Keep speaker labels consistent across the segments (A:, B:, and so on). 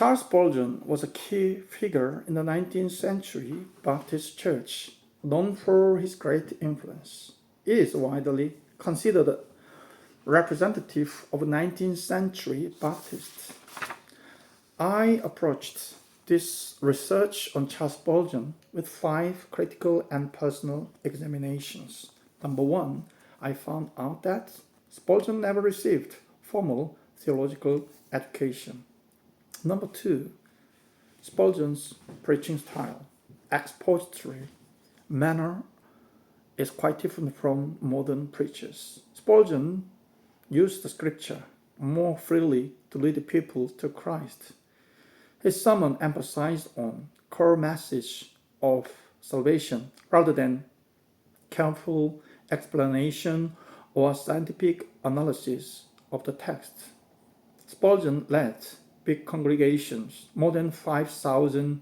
A: Charles Spurgeon was a key figure in the 19th century Baptist Church, known for his great influence. He is widely considered representative of 19th century Baptists. I approached this research on Charles Spurgeon with 5 critical and personal examinations. Number 1, I found out that Spurgeon never received formal theological education. Number 2, Spurgeon's preaching style, expository manner, is quite different from modern preachers. Spurgeon used the scripture more freely to lead people to Christ. His sermon emphasized on core message of salvation rather than careful explanation or scientific analysis of the text. Spurgeon led big congregations, more than 5,000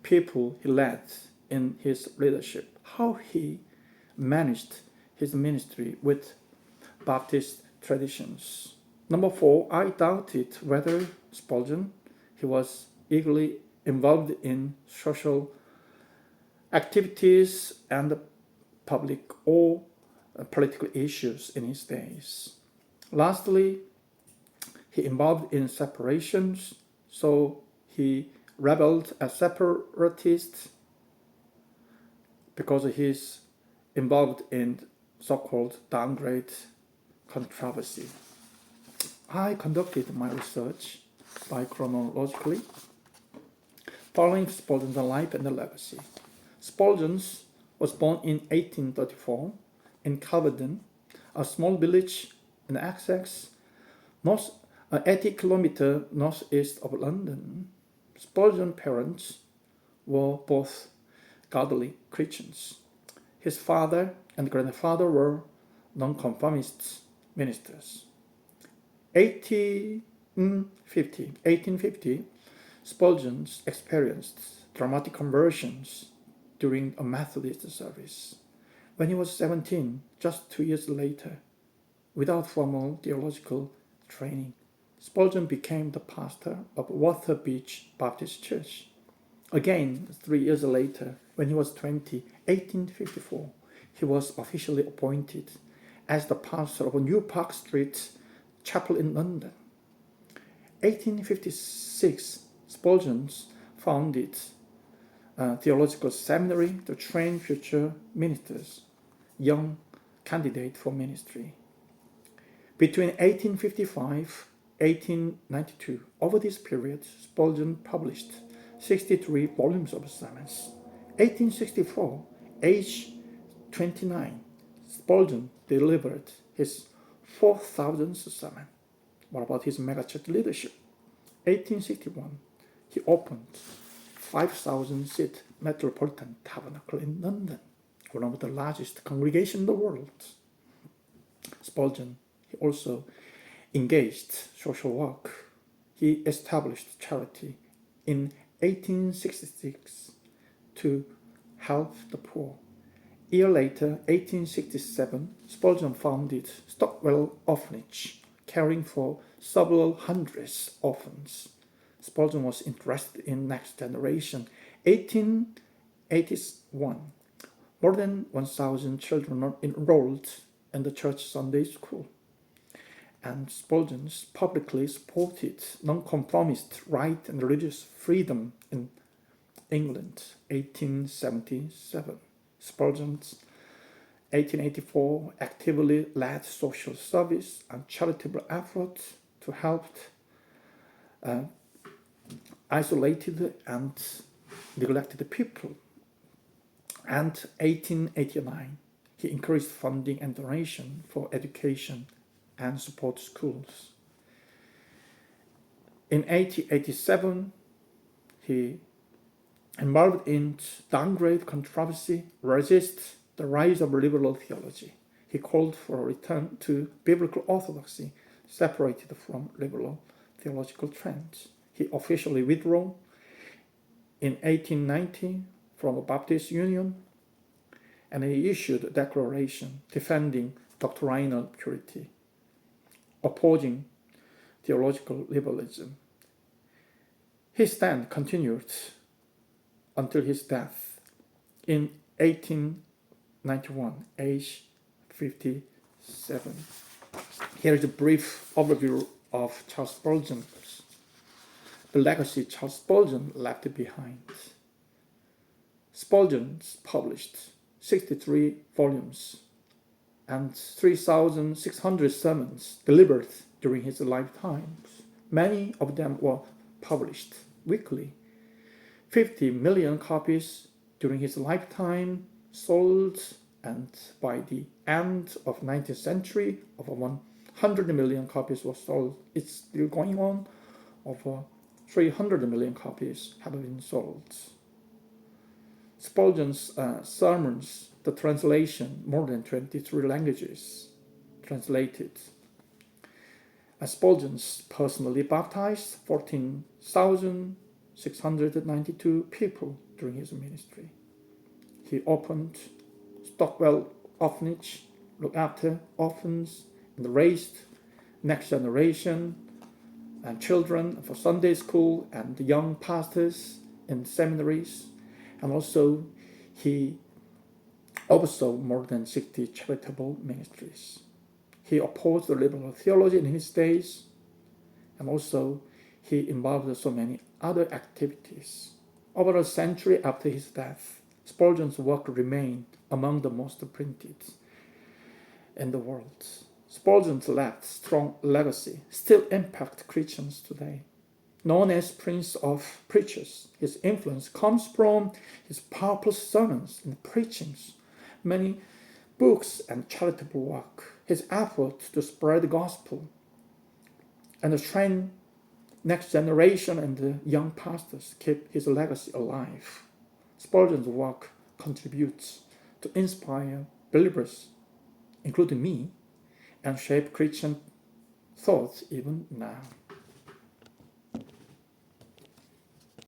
A: people he led in his leadership. How he managed his ministry with Baptist traditions. Number 4, I doubted whether Spurgeon he was eagerly involved in social activities and public or political issues in his days. Lastly, he involved in separations, so he rebelled as separatist because he's involved in so-called downgrade controversy. I conducted my research by chronologically, following Spurgeon's life and legacy. Spurgeon was born in 1834 in Calverden, a small village in Essex, 80 kilometers northeast of London. Spurgeon's parents were both godly Christians. His father and grandfather were nonconformist ministers. 1850, Spurgeon experienced dramatic conversions during a Methodist service. When he was 17, just 2 years later, without formal theological training, Spurgeon became the pastor of Water Beach Baptist Church. Again, 3 years later, when he was 20, 1854, he was officially appointed as the pastor of New Park Street Chapel in London. 1856, Spurgeon founded a theological seminary to train future ministers, young candidates for ministry. Between 1855 and 1892, over this period, Spurgeon published 63 volumes of sermons. 1864, age 29, Spurgeon delivered his 4,000th sermon. What about his megachurch leadership? 1861, he opened 5,000-seat Metropolitan Tabernacle in London, one of the largest congregations in the world. Spurgeon, he also engaged social work. He established charity in 1866 to help the poor. A year later, 1867, Spurgeon founded Stockwell Orphanage, caring for several hundreds orphans. Spurgeon was interested in next generation. 1881, more than 1,000 children are enrolled in the church Sunday school. And Spurgeon publicly supported nonconformist right and religious freedom in England, 1877. Spurgeon, 1884, actively led social service and charitable efforts to help isolated and neglected people. And 1889, he increased funding and donation for education and support schools. In 1887, he involved in downgrade controversy, resist the rise of liberal theology. He called for a return to biblical orthodoxy, separated from liberal theological trends. He officially withdrew in 1890 from the Baptist Union, and he issued a declaration defending doctrinal purity, opposing theological liberalism. His stand continued until his death in 1891, age 57. Here is a brief overview of Charles Spurgeon, the legacy Charles Spurgeon left behind. Spurgeon published 63 volumes and 3,600 sermons delivered during his lifetime. Many of them were published weekly. 50 million copies during his lifetime sold, and by the end of 19th century, over 100 million copies were sold. It's still going on. Over 300 million copies have been sold. Spurgeon's sermons, the translation, more than 23 languages translated. Spurgeon personally baptized 14,692 people during his ministry. He opened Stockwell Orphanage, looked after orphans, and raised next generation and children for Sunday school and young pastors in seminaries. And also, he oversaw more than 60 charitable ministries. He opposed the liberal theology in his days, and also he involved so many other activities. Over a century after his death, Spurgeon's work remained among the most printed in the world. Spurgeon's left strong legacy still impacts Christians today. Known as Prince of Preachers, his influence comes from his powerful sermons and preachings, many books and charitable work, his effort to spread the gospel and to train next generation and the young pastors keep his legacy alive. Spurgeon's work contributes to inspire believers, including me, and shape Christian thoughts even now.